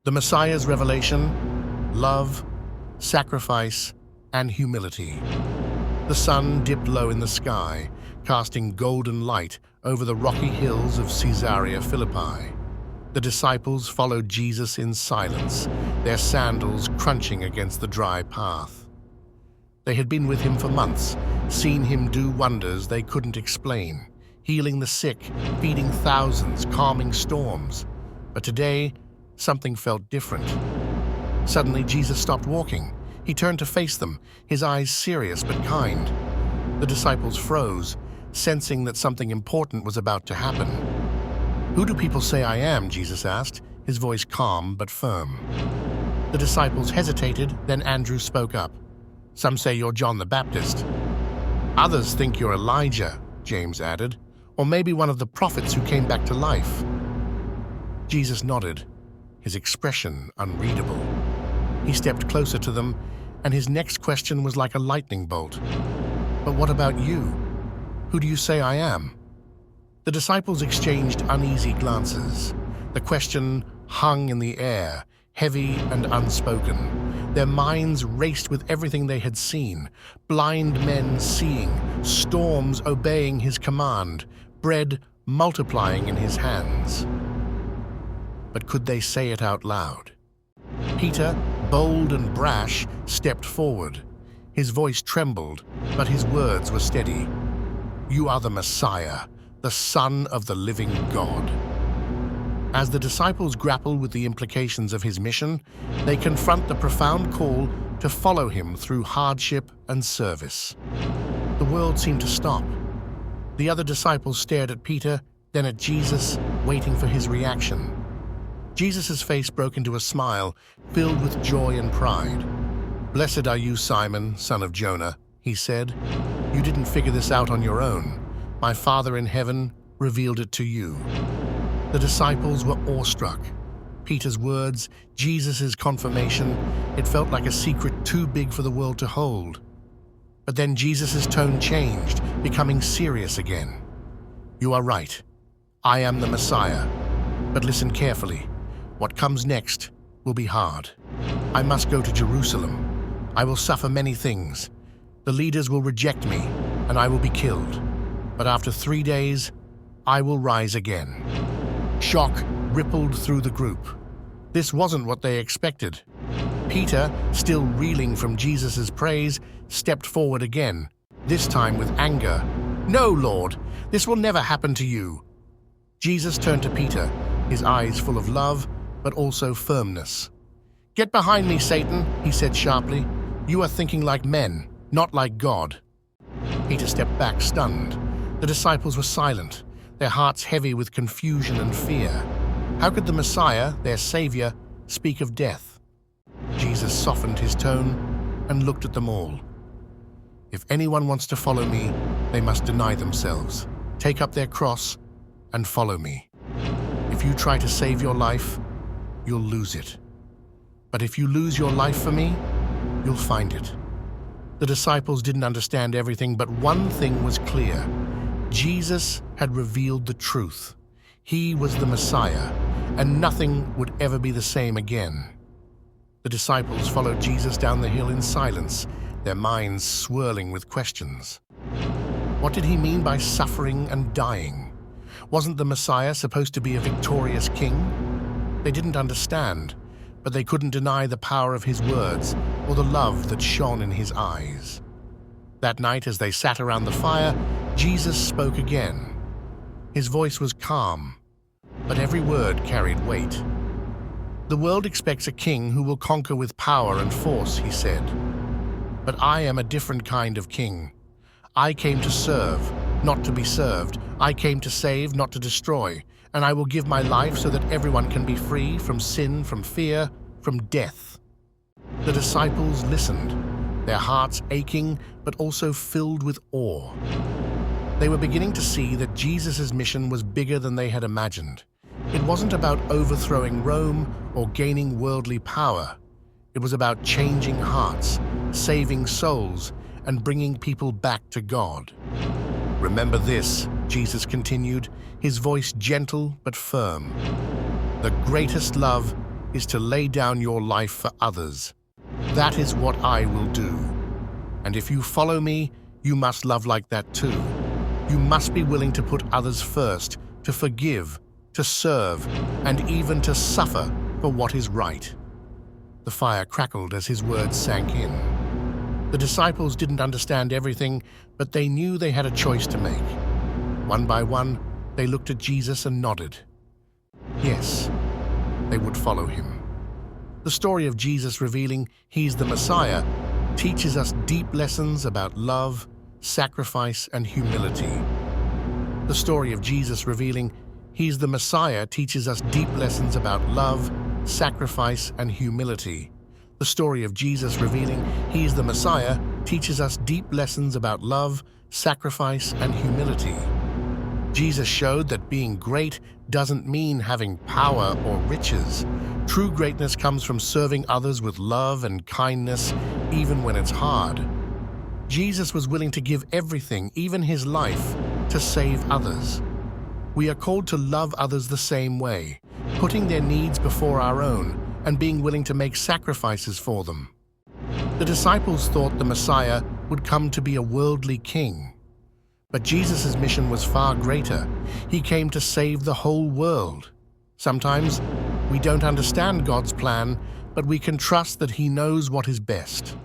The Messiah's revelation: love, sacrifice, and humility. The sun dipped low in the sky, casting golden light over the rocky hills of Caesarea Philippi. The disciples followed Jesus in silence, their sandals crunching against the dry path. They had been with him for months, seen him do wonders they couldn't explain, healing the sick, feeding thousands, calming storms. But today, something felt different. Suddenly, Jesus stopped walking. He turned to face them, his eyes serious but kind. The disciples froze, sensing that something important was about to happen. "Who do people say I am?" Jesus asked, his voice calm but firm. The disciples hesitated, then Andrew spoke up. "Some say you're John the Baptist. Others think you're Elijah," James added, "or maybe one of the prophets who came back to life." Jesus nodded, his expression unreadable. He stepped closer to them, and his next question was like a lightning bolt. "But what about you? Who do you say I am?" The disciples exchanged uneasy glances. The question hung in the air, heavy and unspoken. Their minds raced with everything they had seen: blind men seeing, storms obeying his command, bread multiplying in his hands. But could they say it out loud? Peter, bold and brash, stepped forward. His voice trembled, but his words were steady. "You are the Messiah, the Son of the living God." As the disciples grapple with the implications of his mission, they confront the profound call to follow him through hardship and service. The world seemed to stop. The other disciples stared at Peter, then at Jesus, waiting for his reaction. Jesus' face broke into a smile, filled with joy and pride. "Blessed are you, Simon, son of Jonah," he said. "You didn't figure this out on your own. My Father in heaven revealed it to you." The disciples were awestruck. Peter's words, Jesus' confirmation, it felt like a secret too big for the world to hold. But then Jesus' tone changed, becoming serious again. "You are right. I am the Messiah. But listen carefully. What comes next will be hard. I must go to Jerusalem. I will suffer many things. The leaders will reject me, and I will be killed. But after 3 days, I will rise again." Shock rippled through the group. This wasn't what they expected. Peter, still reeling from Jesus' praise, stepped forward again, this time with anger. "No, Lord, this will never happen to you." Jesus turned to Peter, his eyes full of love, but also firmness. "Get behind me, Satan," he said sharply. "You are thinking like men, not like God." Peter stepped back, stunned. The disciples were silent, their hearts heavy with confusion and fear. How could the Messiah, their Savior, speak of death? Jesus softened his tone and looked at them all. "If anyone wants to follow me, they must deny themselves, take up their cross, and follow me. If you try to save your life, you'll lose it. But if you lose your life for me, you'll find it." The disciples didn't understand everything, but one thing was clear. Jesus had revealed the truth. He was the Messiah, and nothing would ever be the same again. The disciples followed Jesus down the hill in silence, their minds swirling with questions. What did he mean by suffering and dying? Wasn't the Messiah supposed to be a victorious king? They didn't understand, but they couldn't deny the power of his words or the love that shone in his eyes. That night, as they sat around the fire, Jesus spoke again. His voice was calm, but every word carried weight. "The world expects a king who will conquer with power and force," he said. "But I am a different kind of king. I came to serve, not to be served. I came to save, not to destroy. And I will give my life so that everyone can be free from sin, from fear, from death." The disciples listened, their hearts aching, but also filled with awe. They were beginning to see that Jesus' mission was bigger than they had imagined. It wasn't about overthrowing Rome or gaining worldly power. It was about changing hearts, saving souls, and bringing people back to God. "Remember this," Jesus continued, his voice gentle but firm. "The greatest love is to lay down your life for others. That is what I will do. And if you follow me, you must love like that too. You must be willing to put others first, to forgive, to serve, and even to suffer for what is right." The fire crackled as his words sank in. The disciples didn't understand everything, but they knew they had a choice to make. One by one, they looked at Jesus and nodded. Yes, they would follow him. The story of Jesus revealing he's the Messiah teaches us deep lessons about love, sacrifice, and humility. The story of Jesus revealing he's the Messiah teaches us deep lessons about love, sacrifice, and humility. The story of Jesus revealing he's the Messiah teaches us deep lessons about love, sacrifice, and humility. Jesus showed that being great doesn't mean having power or riches. True greatness comes from serving others with love and kindness, even when it's hard. Jesus was willing to give everything, even his life, to save others. We are called to love others the same way, putting their needs before our own and being willing to make sacrifices for them. The disciples thought the Messiah would come to be a worldly king. But Jesus' mission was far greater. He came to save the whole world. Sometimes we don't understand God's plan, but we can trust that he knows what is best.